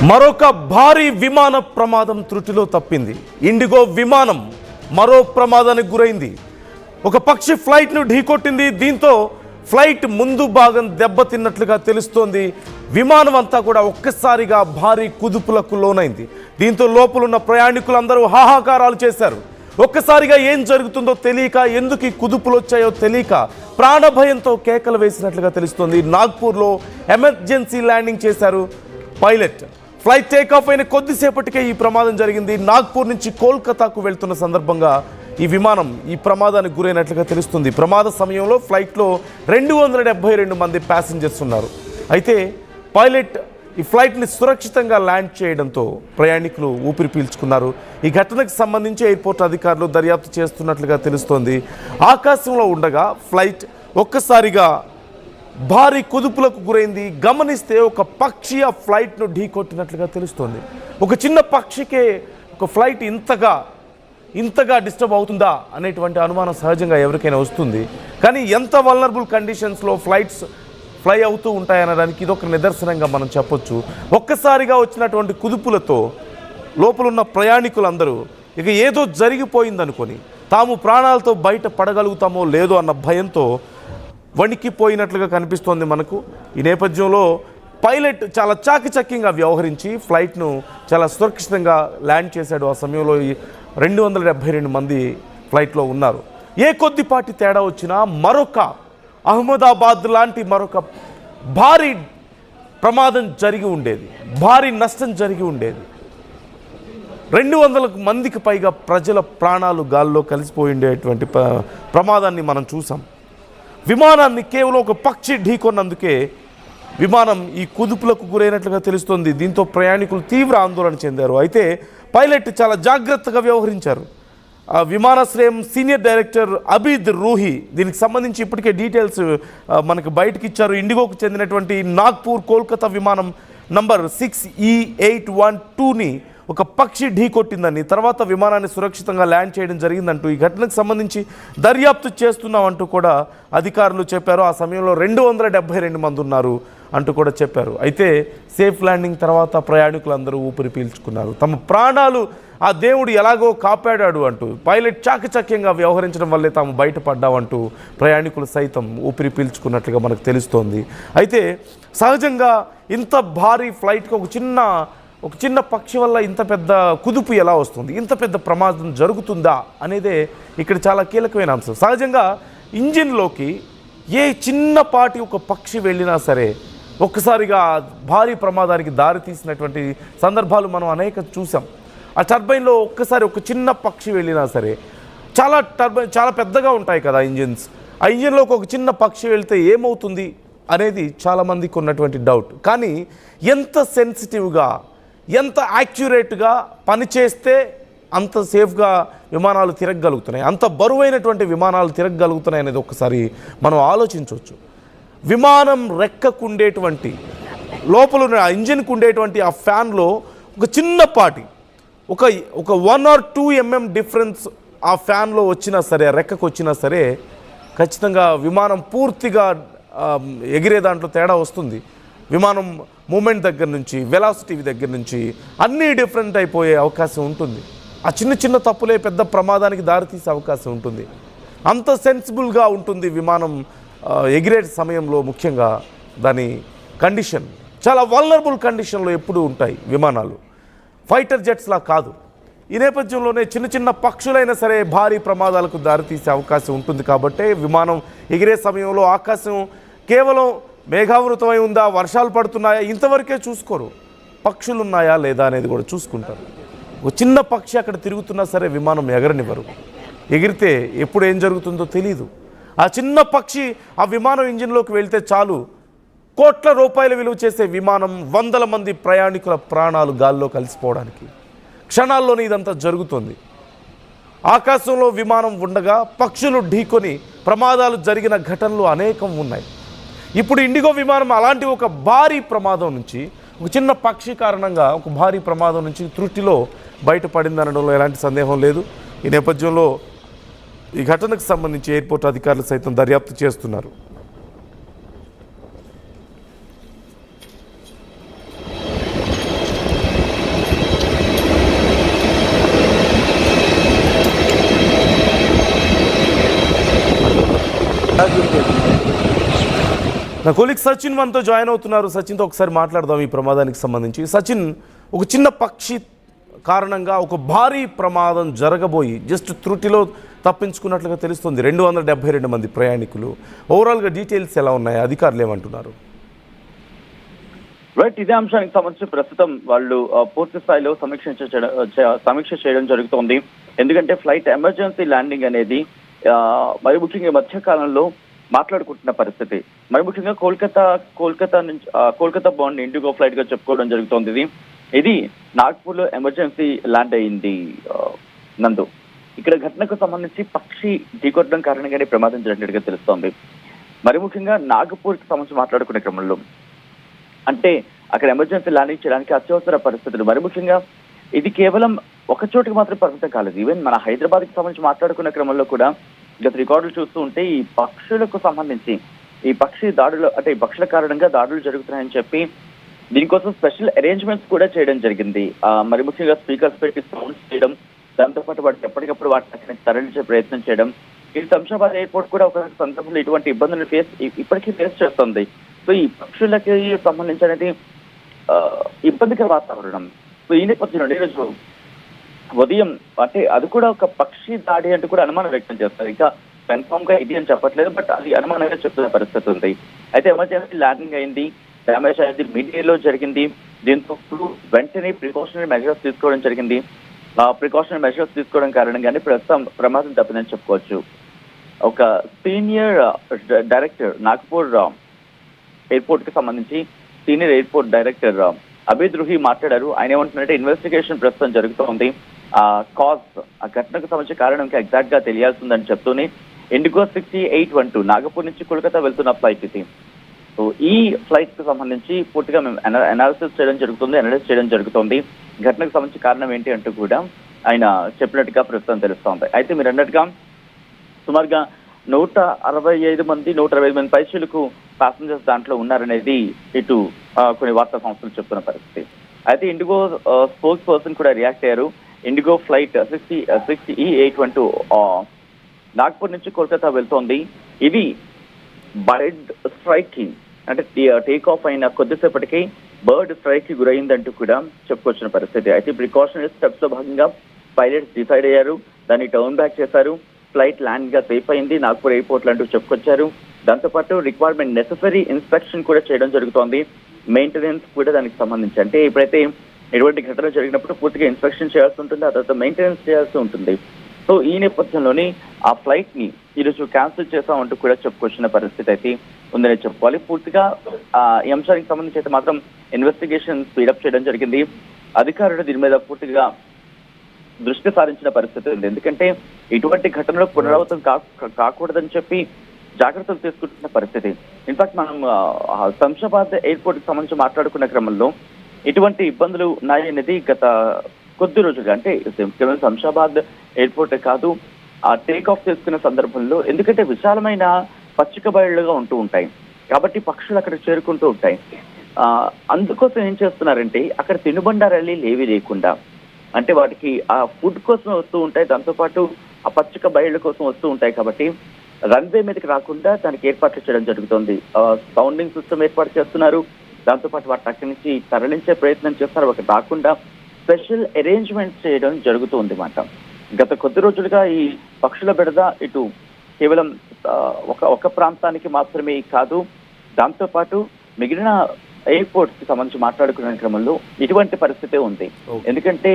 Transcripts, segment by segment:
మరొక భారీ విమాన ప్రమాదం త్రుటిలో తప్పింది. ఇండిగో విమానం మరో ప్రమాదానికి గురైంది. ఒక పక్షి ఫ్లైట్ను ఢీకొట్టింది. దీంతో ఫ్లైట్ ముందు భాగం దెబ్బతిన్నట్లుగా తెలుస్తోంది. విమానం అంతా కూడా ఒక్కసారిగా భారీ కుదుపులకు లోనైంది. దీంతో లోపలున్న ప్రయాణికులందరూ హాహాకారాలు చేశారు. ఒక్కసారిగా ఏం జరుగుతుందో తెలియక, ఎందుకు ఈ కుదుపులు వచ్చాయో తెలియక ప్రాణభయంతో కేకలు వేసినట్లుగా తెలుస్తోంది. నాగ్పూర్లో ఎమర్జెన్సీ ల్యాండింగ్ చేశారు పైలట్. ఫ్లైట్ టేకాఫ్ అయిన కొద్దిసేపటికే ఈ ప్రమాదం జరిగింది. నాగ్పూర్ నుంచి కోల్కతాకు వెళ్తున్న సందర్భంగా ఈ విమానం ఈ ప్రమాదానికి గురైనట్లుగా తెలుస్తుంది. ప్రమాద సమయంలో ఫ్లైట్లో 272 మంది ప్యాసింజర్స్ ఉన్నారు. అయితే పైలట్ ఈ ఫ్లైట్ని సురక్షితంగా ల్యాండ్ చేయడంతో ప్రయాణికులు ఊపిరి పీల్చుకున్నారు. ఈ ఘటనకు సంబంధించి ఎయిర్పోర్ట్ అధికారులు దర్యాప్తు చేస్తున్నట్లుగా తెలుస్తోంది. ఆకాశంలో ఉండగా ఫ్లైట్ ఒక్కసారిగా భారీ కుదుపులకు గురైంది. గమనిస్తే ఒక పక్షి ఆ ఫ్లైట్ను ఢీకొట్టినట్లుగా తెలుస్తోంది. ఒక చిన్న పక్షికే ఒక ఫ్లైట్ ఇంతగా డిస్టర్బ్ అవుతుందా అనేటువంటి అనుమానం సహజంగా ఎవరికైనా వస్తుంది. కానీ ఎంత వల్నరబుల్ కండిషన్స్లో ఫ్లైట్స్ ఫ్లై అవుతూ ఉంటాయనడానికి ఇదొక నిదర్శనంగా మనం చెప్పొచ్చు. ఒక్కసారిగా వచ్చినటువంటి కుదుపులతో లోపలున్న ప్రయాణికులందరూ ఇక ఏదో జరిగిపోయిందనుకొని తాము ప్రాణాలతో బయట పడగలుగుతామో లేదో అన్న భయంతో వణికిపోయినట్లుగా కనిపిస్తోంది మనకు. ఈ నేపథ్యంలో పైలట్ చాలా చాకచక్యంగా వ్యవహరించి ఫ్లైట్ను చాలా సురక్షితంగా ల్యాండ్ చేశాడు. ఆ సమయంలో 272 మంది ఫ్లైట్లో ఉన్నారు. ఏ కొద్దిపాటి తేడా వచ్చినా మరొక అహ్మదాబాద్ లాంటి మరొక భారీ ప్రమాదం జరిగి ఉండేది, భారీ నష్టం జరిగి ఉండేది. 200 మందికి పైగా ప్రజల ప్రాణాలు గాల్లో కలిసిపోయి ఉండేటువంటి ప్రమాదాన్ని మనం చూసాం. విమానాన్ని కేవలం ఒక పక్షి ఢీకొన్నందుకే విమానం ఈ కుదుపులకు గురైనట్లుగా తెలుస్తోంది. దీంతో ప్రయాణికులు తీవ్ర ఆందోళన చెందారు. అయితే పైలట్ చాలా జాగ్రత్తగా వ్యవహరించారు. విమానాశ్రయం సీనియర్ డైరెక్టర్ అబీద్ రూహి దీనికి సంబంధించి ఇప్పటికే డీటెయిల్స్ మనకు బయటకు ఇచ్చారు. ఇండిగోకు చెందినటువంటి నాగ్పూర్ కోల్కతా విమానం నంబర్ 6E812ని ఒక పక్షి ఢీకొట్టిందని, తర్వాత విమానాన్ని సురక్షితంగా ల్యాండ్ చేయడం జరిగిందంటూ ఈ ఘటనకు సంబంధించి దర్యాప్తు చేస్తున్నామంటూ కూడా అధికారులు చెప్పారు. ఆ సమయంలో 272 మంది ఉన్నారు అంటూ కూడా చెప్పారు. అయితే సేఫ్ ల్యాండింగ్ తర్వాత ప్రయాణికులందరూ ఊపిరి పీల్చుకున్నారు. తమ ప్రాణాలు ఆ దేవుడు ఎలాగో కాపాడాడు అంటూ, పైలట్ చాకచక్యంగా వ్యవహరించడం వల్లే తాము బయటపడ్డామంటూ ప్రయాణికులు సైతం ఊపిరి పీల్చుకున్నట్లుగా మనకు తెలుస్తోంది. అయితే సహజంగా ఇంత భారీ ఫ్లైట్కి ఒక చిన్న పక్షి వల్ల ఇంత పెద్ద కుదుపు ఎలా వస్తుంది, ఇంత పెద్ద ప్రమాదం జరుగుతుందా అనేదే ఇక్కడ చాలా కీలకమైన అంశం. సహజంగా ఇంజిన్లోకి ఏ చిన్నపాటి ఒక పక్షి వెళ్ళినా సరే ఒక్కసారిగా భారీ ప్రమాదానికి దారి తీసినటువంటి సందర్భాలు మనం అనేక చూసాం. ఆ టర్బైన్లో ఒక్కసారి ఒక చిన్న పక్షి వెళ్ళినా సరే చాలా పెద్దగా ఉంటాయి కదా ఇంజిన్స్. ఆ ఇంజిన్లోకి ఒక చిన్న పక్షి వెళ్తే ఏమవుతుంది అనేది చాలామందికి ఉన్నటువంటి డౌట్. కానీ ఎంత సెన్సిటివ్గా, ఎంత యాక్యురేట్గా పనిచేస్తే అంత సేఫ్గా విమానాలు తిరగగలుగుతున్నాయి, అంత బరువైనటువంటి విమానాలు తిరగగలుగుతున్నాయి అనేది ఒకసారి మనం ఆలోచించవచ్చు. విమానం రెక్కకుండేటువంటి లోపల ఇంజిన్కు ఉండేటువంటి ఆ ఫ్యాన్లో ఒక చిన్నపాటి ఒక 1 or 2 mm డిఫరెన్స్ ఆ ఫ్యాన్లో వచ్చినా సరే, రెక్కకు వచ్చినా సరే ఖచ్చితంగా విమానం పూర్తిగా ఎగిరే దాంట్లో తేడా వస్తుంది. విమానం మూమెంట్ దగ్గర నుంచి, వెలాసిటీ దగ్గర నుంచి అన్నీ డిఫరెంట్ అయిపోయే అవకాశం ఉంటుంది. ఆ చిన్న తప్పులే పెద్ద ప్రమాదానికి దారితీసే అవకాశం ఉంటుంది. అంత సెన్సిబుల్గా ఉంటుంది విమానం ఎగిరే సమయంలో. ముఖ్యంగా దాని కండిషన్ చాలా వల్నరబుల్ కండిషన్లో ఎప్పుడూ ఉంటాయి విమానాలు, ఫైటర్ జెట్స్లా కాదు. ఈ నేపథ్యంలోనే చిన్న పక్షులైనా సరే భారీ ప్రమాదాలకు దారితీసే అవకాశం ఉంటుంది. కాబట్టి విమానం ఎగిరే సమయంలో ఆకాశం కేవలం మేఘావృతమై ఉందా, వర్షాలు పడుతున్నాయా ఇంతవరకే చూసుకోరు. పక్షులు ఉన్నాయా లేదా అనేది కూడా చూసుకుంటారు. ఒక చిన్న పక్షి అక్కడ తిరుగుతున్నా సరే విమానం ఎగరనివ్వరు. ఎగిరితే ఎప్పుడు ఏం జరుగుతుందో తెలీదు. ఆ చిన్న పక్షి ఆ విమానం ఇంజిన్లోకి వెళ్తే చాలు, కోట్ల రూపాయల విలువ చేసే విమానం, 100 మంది ప్రయాణికుల ప్రాణాలు గాల్లో కలిసిపోవడానికి క్షణాల్లోనే ఇదంతా జరుగుతుంది. ఆకాశంలో విమానం ఉండగా పక్షులు ఢీకొని ప్రమాదాలు జరిగిన ఘటనలు అనేకం ఉన్నాయి. ఇప్పుడు ఇండిగో విమానం అలాంటి ఒక భారీ ప్రమాదం నుంచి, ఒక చిన్న పక్షి కారణంగా ఒక భారీ ప్రమాదం నుంచి త్రుటిలో బయటపడిందనడంలో ఎలాంటి సందేహం లేదు. ఈ నేపథ్యంలో ఈ ఘటనకు సంబంధించి ఎయిర్పోర్ట్ అధికారులు సైతం దర్యాప్తు చేస్తున్నారు. నా కొలీగ్ సచిన్ మనతో జాయిన్ అవుతున్నారు. సచిన్తో ఒకసారి మాట్లాడదాం ఈ ప్రమాదానికి సంబంధించి. సచిన్, ఒక చిన్న పక్షి కారణంగా ఒక భారీ ప్రమాదం జరగబోయి జస్ట్ త్రుటిలో తప్పించుకున్నట్లుగా తెలుస్తుంది. 272 మంది ప్రయాణికులు. ఓవరాల్గా డీటెయిల్స్ ఎలా ఉన్నాయి, అధికారులు ఏమంటున్నారు? రైట్, ఇదే అంశానికి సంబంధించి ప్రస్తుతం వాళ్ళు పూర్తి స్థాయిలో సమీక్ష చేయడం జరుగుతోంది. ఎందుకంటే ఫ్లైట్ ఎమర్జెన్సీ ల్యాండింగ్ అనేది మరి ముఖ్యంగా మధ్య కాలంలో మాట్లాడుకుంటున్న పరిస్థితి. మరి ముఖ్యంగా కోల్కతా బాండ్ ఇండిగో ఫ్లైట్ గా చెప్పుకోవడం జరుగుతోంది. ఇది నాగ్పూర్ లో ఎమర్జెన్సీ ల్యాండ్ అయింది నందు. ఇక్కడ ఘటనకు సంబంధించి పక్షి ఢీకొట్టడం కారణంగానే ప్రమాదం జరిగినట్టుగా తెలుస్తోంది. మరి ముఖ్యంగా నాగపూర్ కి సంబంధించి మాట్లాడుకునే క్రమంలో అంటే అక్కడ ఎమర్జెన్సీ ల్యాండింగ్ చేయడానికి అత్యవసర పరిస్థితులు. మరి ముఖ్యంగా ఇది కేవలం ఒక చోటుకి మాత్రం పరిమితం కాలేదు. ఈవెన్ మన హైదరాబాద్ కి సంబంధించి మాట్లాడుకునే క్రమంలో కూడా గత రికార్డులు చూస్తూ ఉంటే ఈ పక్షులకు సంబంధించి ఈ పక్షి దాడులు అంటే ఈ పక్షుల కారణంగా దాడులు జరుగుతున్నాయని చెప్పి దీనికోసం స్పెషల్ అరేంజ్మెంట్స్ కూడా చేయడం జరిగింది. మరి ముఖ్యంగా స్పీకర్స్ పెట్టి సౌండ్స్ చేయడం, దాంతోపాటు వాటికి ఎప్పటికప్పుడు వాటిని తరలించే ప్రయత్నం చేయడం. ఈ శంషాబాద్ ఎయిర్పోర్ట్ కూడా ఒక సందర్భంలో ఇటువంటి ఇబ్బందులు ఇప్పటికీ ఫేస్ చేస్తుంది. సో ఈ పక్షులకి సంబంధించి అనేది ఇబ్బందికర వాతావరణం. సో ఈ నేపథ్యంలో ఈరోజు ఉదయం అంటే అది కూడా ఒక పక్షి దాడి అంటూ కూడా అనుమానం వ్యక్తం చేస్తారు. ఇంకా కన్ఫర్మ్ గా ఇది అని చెప్పట్లేదు, బట్ అది అనుమానంగా చెప్తున్న పరిస్థితి ఉంది. అయితే ఎమర్జెన్సీ ల్యాండింగ్ అయింది, డ్యామేజ్ అనేది మీడియాలో జరిగింది. దీంతో వెంటనే ప్రికాషనరీ మెజర్స్ తీసుకోవడం జరిగింది. ప్రికాషనరీ మెజర్స్ తీసుకోవడం కారణంగానే ప్రస్తుతం ప్రమాదం తప్పిందని చెప్పుకోవచ్చు. ఒక సీనియర్ డైరెక్టర్ నాగ్పూర్ ఎయిర్పోర్ట్ కి సంబంధించి senior airport director Abid Ruhi మాట్లాడారు. ఆయన ఏమంటున్నారంటే ఇన్వెస్టిగేషన్ ప్రస్తుతం జరుగుతోంది. ఆ ఘటనకు సంబంధించి కారణం ఇంకా ఎగ్జాక్ట్ గా తెలియాల్సిందని చెప్తూనే ఇండిగో 6812 నాగపూర్ నుంచి కోల్కతా వెళ్తున్న ఫ్లైట్ ఇది. సో ఈ ఫ్లైట్ కు సంబంధించి పూర్తిగా మేము అనలైజ్ చేయడం జరుగుతుంది. ఘటనకు సంబంధించి కారణం ఏంటి అంటూ కూడా ఆయన చెప్పినట్టుగా ప్రస్తుతం తెలుస్తోంది. అయితే మీరు అన్నట్టుగా సుమారుగా 165 మంది పైసలకు ప్యాసింజర్స్ దాంట్లో ఉన్నారనేది ఇటు కొన్ని వార్తా సంస్థలు చెప్తున్న పరిస్థితి. అయితే ఇండిగో స్పోక్స్ పర్సన్ కూడా రియాక్ట్ అయ్యారు. ఇండిగో ఫ్లైట్ 6812 నాగ్పూర్ నుంచి కోల్కతా వెళ్తోంది. ఇది బర్డ్ స్ట్రైక్ కి అంటే టేక్ ఆఫ్ అయిన కొద్దిసేపటికి బర్డ్ స్ట్రైక్ కి గురైందంటూ కూడా చెప్పుకొచ్చిన పరిస్థితి. అయితే ప్రికాషనరీ స్టెప్స్ లో భాగంగా పైలట్స్ డిసైడ్ అయ్యారు, దాన్ని టర్న్ బ్యాక్ చేశారు. ఫ్లైట్ ల్యాండ్ గా సేఫ్ అయింది నాగ్పూర్ ఎయిర్పోర్ట్ అంటూ చెప్పుకొచ్చారు. దాంతోపాటు రిక్వైర్మెంట్ నెసెసరీ ఇన్స్పెక్షన్ కూడా చేయడం జరుగుతోంది. మెయింటెనెన్స్ కూడా దానికి సంబంధించి అంటే ఇప్పుడైతే ఎటువంటి ఘటన జరిగినప్పుడు పూర్తిగా ఇన్స్పెక్షన్ చేయాల్సి ఉంటుంది, ఆ తర్వాత మెయింటెనెన్స్ చేయాల్సి ఉంటుంది. సో ఈ నేపథ్యంలోని ఆ ఫ్లైట్ ని ఈరోజు క్యాన్సిల్ చేస్తామంటూ కూడా చెప్పుకొచ్చిన పరిస్థితి అయితే ఉందని చెప్పుకోవాలి. పూర్తిగా ఈ అంశానికి సంబంధించి అయితే మాత్రం ఇన్వెస్టిగేషన్ స్పీడప్ చేయడం జరిగింది. అధికారులు దీని మీద పూర్తిగా దృష్టి సారించిన పరిస్థితి ఉంది. ఎందుకంటే ఇటువంటి ఘటనలు పునరావృతం కాకూడదని చెప్పి జాగ్రత్తలు తీసుకుంటున్న పరిస్థితి. ఇన్ఫాక్ట్ మనం శంషాబాద్ ఎయిర్పోర్ట్ కి సంబంధించి మాట్లాడుకున్న క్రమంలో ఇటువంటి ఇబ్బందులు ఉన్నాయనేది గత కొద్ది రోజులుగా అంటే కేవలం శంషాబాద్ ఎయిర్పోర్ట్ కాదు, ఆ టేక్ ఆఫ్ చేసుకునే సందర్భంలో ఎందుకంటే విశాలమైన పచ్చిక బయళ్లుగా ఉంటూ ఉంటాయి కాబట్టి పక్షులు అక్కడ చేరుకుంటూ ఉంటాయి. అందుకోసం ఏం చేస్తున్నారంటే అక్కడ తినుబండారాలు ఏవి లేకుండా అంటే వాటికి ఆ ఫుడ్ కోసం వస్తూ ఉంటాయి, దాంతోపాటు ఆ పచ్చిక బయళ్ళ కోసం వస్తూ ఉంటాయి కాబట్టి రన్వే మీదకి రాకుండా దానికి ఏర్పాట్లు చేయడం జరుగుతుంది. సౌండింగ్ సిస్టమ్ ఏర్పాటు చేస్తున్నారు, దాంతోపాటు వాటిని అక్కడి నుంచి తరలించే ప్రయత్నం చేస్తున్నారు. ఒకటి రాకుండా స్పెషల్ అరేంజ్మెంట్స్ చేయడం జరుగుతుంది అన్నమాట. గత కొద్ది రోజులుగా ఈ పక్షుల బెడద ఇటు కేవలం ఒక ప్రాంతానికి మాత్రమే కాదు, దాంతోపాటు మిగిలిన ఎయిర్పోర్ట్స్ కి సంబంధించి మాట్లాడుకునే క్రమంలో ఇటువంటి పరిస్థితే ఉంది. ఎందుకంటే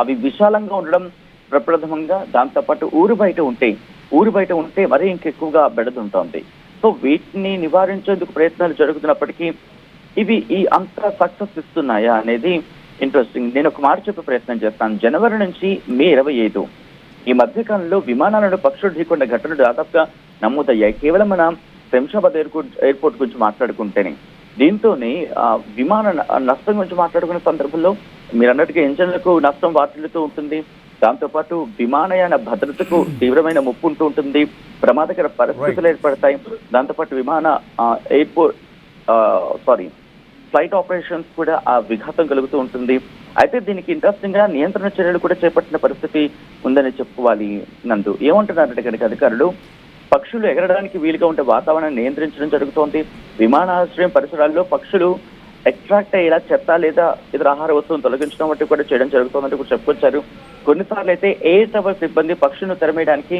అవి విశాలంగా ఉండడం ప్రప్రథమంగా, దాంతోపాటు ఊరు బయట ఉంటే మరీ ఇంకెక్కువగా బెడదుంటోంది. సో వీటిని నివారించేందుకు ప్రయత్నాలు జరుగుతున్నప్పటికీ ఇవి అంత సక్సెస్ ఇస్తున్నాయా అనేది ఇంట్రెస్టింగ్. నేను ఒక మాట చెప్పే ప్రయత్నం చేస్తాను. జనవరి నుంచి మే 25 ఈ మధ్యకాలంలో విమానాలను పక్షులు ఢీకొన్న ఘటనలు దాదాపుగా నమోదయ్యాయి. కేవలం మన శంషాబాద్ ఎయిర్పోర్ట్ గురించి మాట్లాడుకుంటేనే. దీంతోనే విమాన నష్టం గురించి మాట్లాడుకునే సందర్భంలో మీరు అన్నట్టుగా ఇంజన్లకు నష్టం వాటిల్లుతూ ఉంటుంది, దాంతోపాటు విమానయాన భద్రతకు తీవ్రమైన ముప్పు ఉంటూ ఉంటుంది, ప్రమాదకర పరిస్థితులు ఏర్పడతాయి. దాంతోపాటు ఫ్లైట్ ఆపరేషన్స్ కూడా ఆ విఘాతం కలుగుతూ ఉంటుంది. అయితే దీనికి ఇంట్రెస్టింగ్ గా నియంత్రణ చర్యలు కూడా చేపట్టిన పరిస్థితి ఉందని చెప్పుకోవాలి నందు. ఏమంటున్నారంటే కనుక అధికారులు పక్షులు ఎగరడానికి వీలుగా ఉండే వాతావరణాన్ని నియంత్రించడం జరుగుతోంది. విమానాశ్రయం పరిసరాల్లో పక్షులు అట్రాక్ట్ అయ్యేలా చెత్త లేదా ఇతర ఆహార వస్తువులను తొలగించడం వంటివి కూడా చేయడం జరుగుతుందంటే కూడా చెప్పుకొచ్చారు. కొన్నిసార్లు అయితే ఎయిర్ టవర్ సిబ్బంది పక్షులను తరిమేయడానికి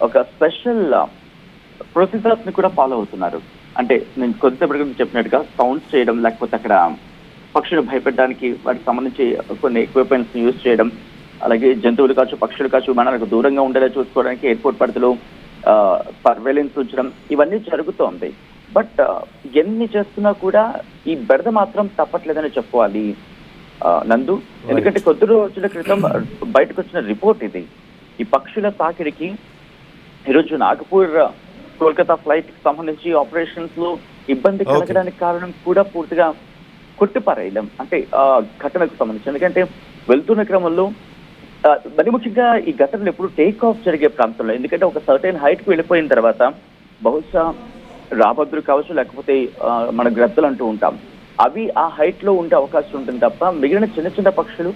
ఒక స్పెషల్ ప్రొసీజర్స్ ని కూడా ఫాలో అవుతున్నారు. అంటే నేను కొద్దిసేపటి గురించి చెప్పినట్టుగా సౌండ్స్ చేయడం, లేకపోతే అక్కడ పక్షులు భయపెట్టడానికి వాటికి సంబంధించి కొన్ని ఎక్విప్మెంట్స్ యూజ్ చేయడం, అలాగే జంతువులు కావచ్చు పక్షులు కావచ్చు విమానాలకు దూరంగా ఉండేలా చూసుకోవడానికి ఎయిర్పోర్ట్ పరిధిలో సర్వేలెన్స్ ఉంచడం ఇవన్నీ జరుగుతోంది. బట్ ఎన్ని చేస్తున్నా కూడా ఈ బెడద మాత్రం తప్పట్లేదని చెప్పుకోవాలి నందు. ఎందుకంటే కొద్ది రోజుల క్రితం బయటకు వచ్చిన రిపోర్ట్ ఇది. ఈ పక్షుల తాకిడికి ఈరోజు నాగపూర్ కోల్కతా ఫ్లైట్ కి సంబంధించి ఆపరేషన్స్ లో ఇబ్బంది కలగడానికి కారణం కూడా పూర్తిగా కొట్టిపారేయడం అంటే ఘటనకు సంబంధించి. ఎందుకంటే వెళ్తున్న క్రమంలో మరి ముఖ్యంగా ఈ ఘటనలు ఎప్పుడు టేక్ ఆఫ్ జరిగే ప్రాంతంలో, ఎందుకంటే ఒక సర్టెన్ హైట్ కు వెళ్ళిపోయిన తర్వాత బహుశా రాబద్దులు కావచ్చు, లేకపోతే మన గ్రద్దలు అంటూ ఉంటాం, అవి ఆ హైట్ లో ఉండే అవకాశం ఉంటుంది తప్ప మిగిలిన చిన్న చిన్న పక్షులు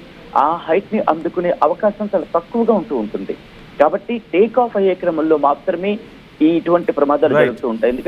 ఆ హైట్ ని అందుకునే అవకాశం చాలా తక్కువగా ఉంటూ ఉంటుంది. కాబట్టి టేక్ ఆఫ్ అయ్యే క్రమంలో మాత్రమే ఇటువంటి ప్రమాదాలు జరుగుతూ ఉంటాయి. ఎందుకంటే